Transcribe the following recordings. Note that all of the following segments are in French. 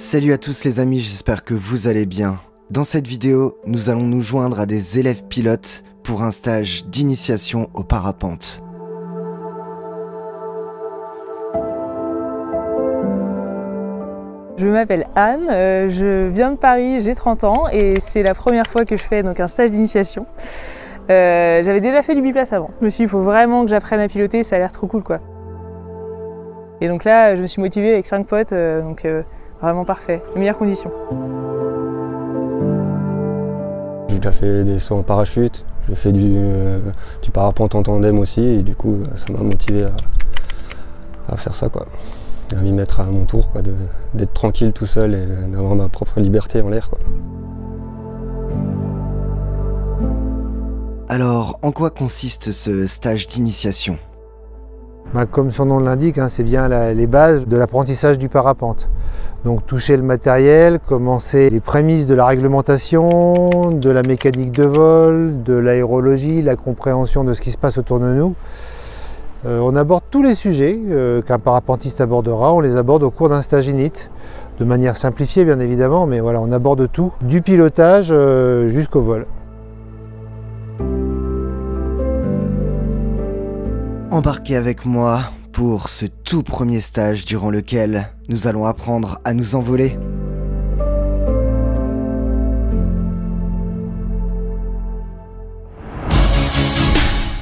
Salut à tous les amis, j'espère que vous allez bien. Dans cette vidéo, nous allons nous joindre à des élèves pilotes pour un stage d'initiation au parapente. Je m'appelle Anne, je viens de Paris, j'ai 30 ans et c'est la première fois que je fais donc un stage d'initiation. J'avais déjà fait du biplace avant. Je me suis dit, il faut vraiment que j'apprenne à piloter, ça a l'air trop cool quoi. Et donc là, je me suis motivée avec 5 potes, vraiment parfait, les meilleures conditions. J'ai déjà fait des sauts en parachute, j'ai fait du parapente en tandem aussi et du coup ça m'a motivé à faire ça quoi. Et à m'y mettre à mon tour, d'être tranquille tout seul et d'avoir ma propre liberté en l'air. Alors, en quoi consiste ce stage d'initiation ? Comme son nom l'indique, c'est bien les bases de l'apprentissage du parapente. Donc toucher le matériel, commencer les prémices de la réglementation, de la mécanique de vol, de l'aérologie, la compréhension de ce qui se passe autour de nous. On aborde tous les sujets qu'un parapentiste abordera, on les aborde au cours d'un stage init, de manière simplifiée bien évidemment, mais voilà, on aborde tout, du pilotage jusqu'au vol. Embarquez avec moi pour ce tout premier stage durant lequel nous allons apprendre à nous envoler.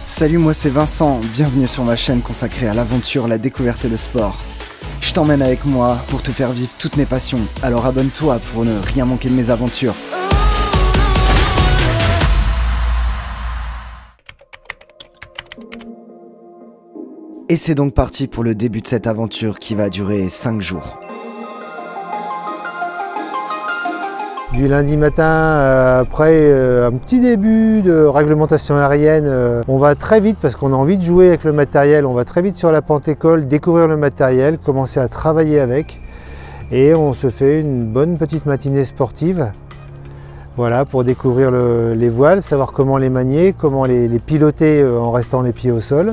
Salut, moi c'est Vincent, bienvenue sur ma chaîne consacrée à l'aventure, la découverte et le sport. Je t'emmène avec moi pour te faire vivre toutes mes passions, alors abonne-toi pour ne rien manquer de mes aventures. Et c'est donc parti pour le début de cette aventure qui va durer 5 jours. Du lundi matin, après un petit début de réglementation aérienne, on va très vite parce qu'on a envie de jouer avec le matériel, on va très vite sur la Pentécole, découvrir le matériel, commencer à travailler avec et on se fait une bonne petite matinée sportive. Voilà, pour découvrir les voiles, savoir comment les manier, comment les piloter en restant les pieds au sol.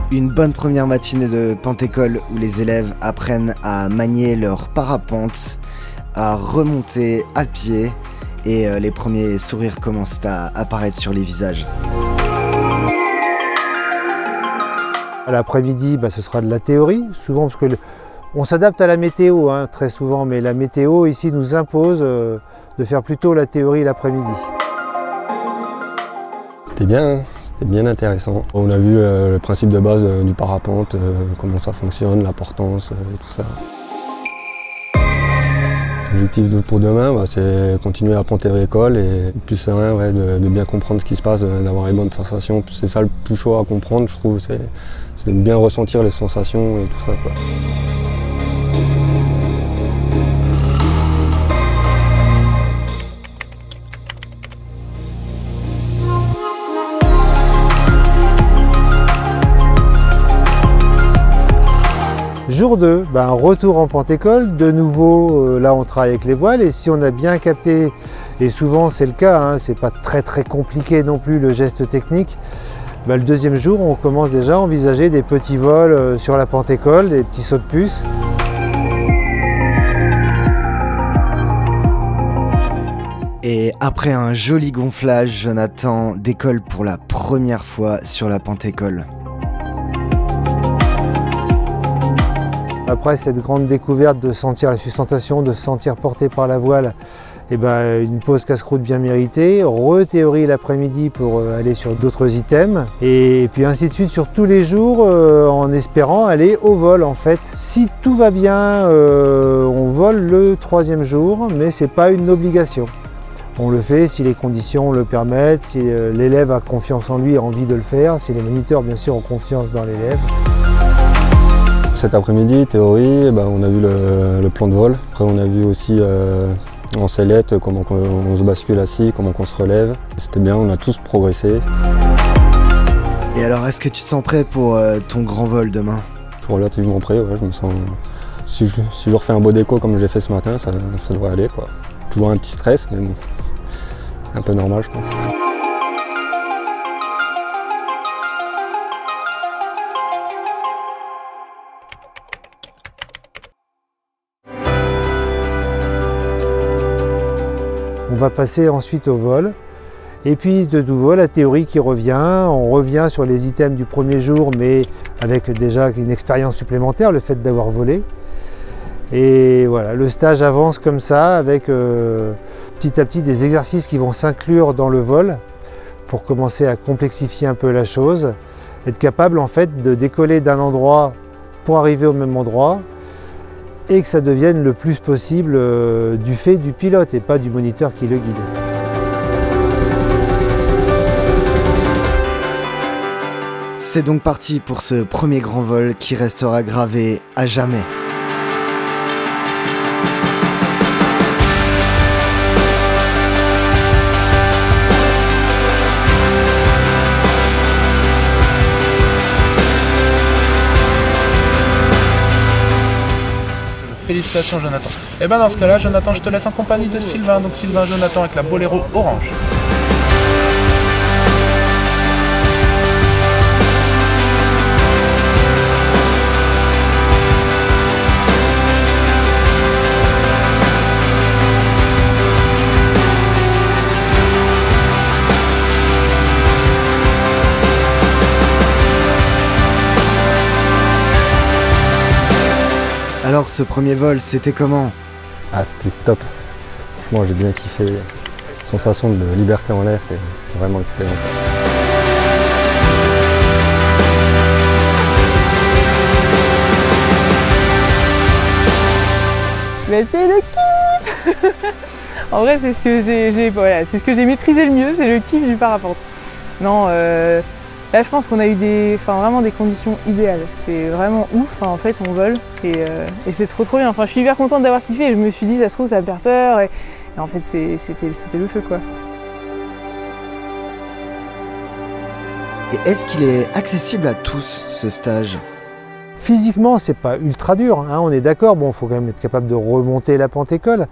Une bonne première matinée de Pentécole où les élèves apprennent à manier leur parapente, à remonter à pied et les premiers sourires commencent à apparaître sur les visages. L'après-midi, ce sera de la théorie, souvent parce que on s'adapte à la météo très souvent, mais la météo ici nous impose de faire plutôt la théorie l'après-midi. C'était bien. C'était bien intéressant. On a vu le principe de base du parapente, comment ça fonctionne, l'importance et tout ça. L'objectif pour demain, c'est continuer à apprendre l'école et plus serein, de bien comprendre ce qui se passe, d'avoir les bonnes sensations. C'est ça le plus chaud à comprendre, je trouve, c'est de bien ressentir les sensations et tout ça. Jour 2, retour en Pentécole, de nouveau là on travaille avec les voiles et si on a bien capté, et souvent c'est le cas, c'est pas très compliqué non plus le geste technique, le deuxième jour on commence déjà à envisager des petits vols sur la Pentécole, des petits sauts de puce. Et après un joli gonflage, Jonathan décolle pour la première fois sur la Pentécole. Après cette grande découverte de sentir la sustentation, de se sentir porté par la voile, une pause casse-croûte bien méritée, re-théorie l'après-midi pour aller sur d'autres items, et puis ainsi de suite sur tous les jours en espérant aller au vol en fait. Si tout va bien, on vole le 3e jour, mais c'est pas une obligation. On le fait si les conditions le permettent, si l'élève a confiance en lui et envie de le faire, si les moniteurs bien sûr ont confiance dans l'élève. Cet après-midi, théorie, on a vu le plan de vol. Après, on a vu aussi en sellette comment on se bascule assis, comment on se relève. C'était bien, on a tous progressé. Et alors, est-ce que tu te sens prêt pour ton grand vol demain ? Je suis relativement prêt, je me sens... Si je refais un beau déco comme j'ai fait ce matin, ça devrait aller. Toujours un petit stress, mais bon, un peu normal je pense. va passer ensuite au vol. Et puis de nouveau la théorie qui revient, on revient sur les items du premier jour mais avec déjà une expérience supplémentaire, le fait d'avoir volé. Et voilà, le stage avance comme ça avec petit à petit des exercices qui vont s'inclure dans le vol pour commencer à complexifier un peu la chose, être capable en fait de décoller d'un endroit pour arriver au même endroit et que ça devienne le plus possible du fait du pilote et pas du moniteur qui le guide. C'est donc parti pour ce premier grand vol qui restera gravé à jamais. Félicitations Jonathan. Et ben dans ce cas-là, Jonathan, je te laisse en compagnie de Sylvain. Donc Sylvain, Jonathan avec la Bolero orange. Alors ce premier vol, c'était comment? Ah, c'était top. Franchement, j'ai bien kiffé. Sensation de liberté en l'air, c'est vraiment excellent. Mais c'est le kiff. En vrai, c'est ce que j'ai maîtrisé le mieux, c'est le kiff du parapente. Non, là je pense qu'on a eu vraiment des conditions idéales. C'est vraiment ouf. Enfin, en fait, on vole et c'est trop bien. Enfin, je suis hyper contente d'avoir kiffé et je me suis dit, ça se trouve, ça va me faire peur. Et en fait, c'était le feu, quoi. Et est-ce qu'il est accessible à tous, ce stage? Physiquement, c'est pas ultra dur, hein, on est d'accord. Bon, il faut quand même être capable de remonter la pente-école.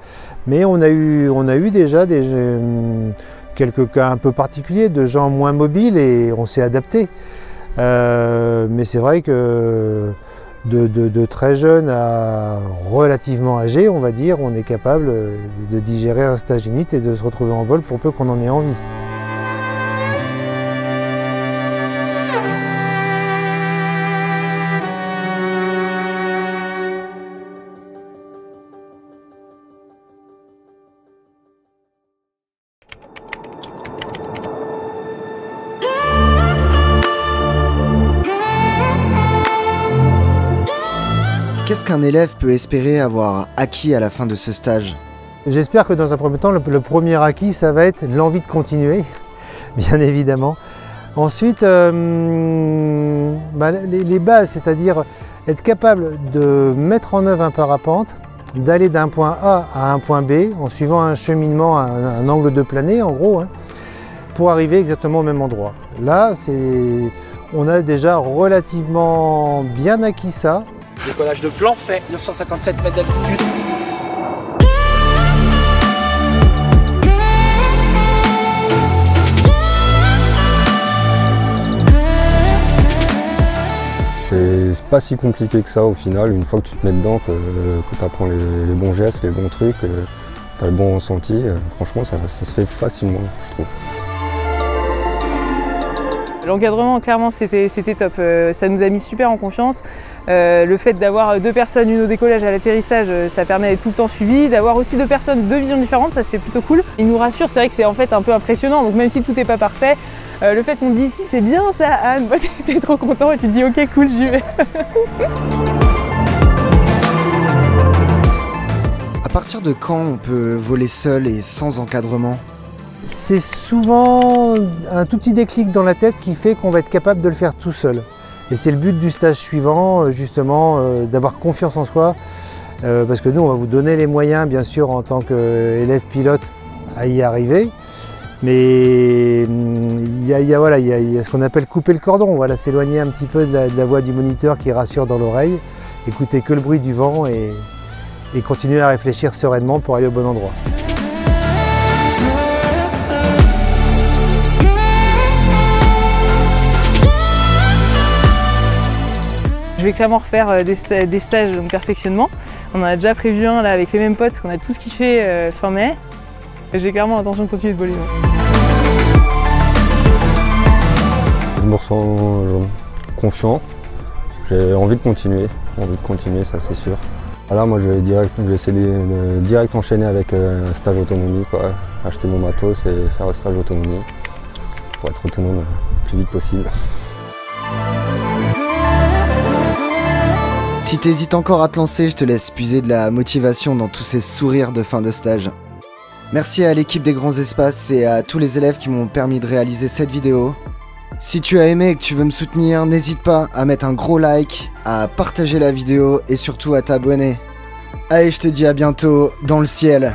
Mais on a eu déjà quelques cas un peu particuliers de gens moins mobiles et on s'est adapté. Mais c'est vrai que de très jeunes à relativement âgés, on va dire, on est capable de digérer un stage init et de se retrouver en vol pour peu qu'on en ait envie. Qu'est-ce qu'un élève peut espérer avoir acquis à la fin de ce stage? J'espère que dans un premier temps, le premier acquis, ça va être l'envie de continuer, bien évidemment. Ensuite, les bases, c'est-à-dire être capable de mettre en œuvre un parapente, d'aller d'un point A à un point B en suivant un cheminement, un angle de planée en gros, hein, pour arriver exactement au même endroit. Là, on a déjà relativement bien acquis ça. Décollage de plan fait, 957 mètres d'altitude. C'est pas si compliqué que ça au final, une fois que tu te mets dedans, que tu apprends les bons gestes, les bons trucs, tu as le bon ressenti, franchement ça se fait facilement, je trouve. L'encadrement, clairement, c'était top. Ça nous a mis super en confiance. Le fait d'avoir deux personnes, une au décollage et à l'atterrissage, ça permet d'être tout le temps suivi. D'avoir aussi deux personnes, deux visions différentes, ça c'est plutôt cool. Il nous rassure, c'est vrai que c'est en fait un peu impressionnant. Donc même si tout n'est pas parfait, le fait qu'on te dise si c'est bien ça, Anne, bah, t'es trop content et tu te dis ok cool, j'y vais. À partir de quand on peut voler seul et sans encadrement? C'est souvent un tout petit déclic dans la tête qui fait qu'on va être capable de le faire tout seul. Et c'est le but du stage suivant, justement, d'avoir confiance en soi. Parce que nous, on va vous donner les moyens, bien sûr, en tant qu'élève pilote, à y arriver. Mais il y a ce qu'on appelle couper le cordon, voilà, s'éloigner un petit peu de la voix du moniteur qui rassure dans l'oreille, écouter que le bruit du vent et continuer à réfléchir sereinement pour aller au bon endroit. Je vais clairement refaire des stages de perfectionnement. On en a déjà prévu un là avec les mêmes potes, parce qu'on a tous kiffé fin mai. J'ai clairement l'intention de continuer de voler. Je me ressens confiant, j'ai envie de continuer, ça c'est sûr. Voilà, moi je vais essayer de direct enchaîner avec un stage autonomie, quoi. Acheter mon matos et faire un stage autonomie pour être autonome le plus vite possible. Si t'hésites encore à te lancer, je te laisse puiser de la motivation dans tous ces sourires de fin de stage. Merci à l'équipe des Grands Espaces et à tous les élèves qui m'ont permis de réaliser cette vidéo. Si tu as aimé et que tu veux me soutenir, n'hésite pas à mettre un gros like, à partager la vidéo et surtout à t'abonner. Allez, je te dis à bientôt dans le ciel.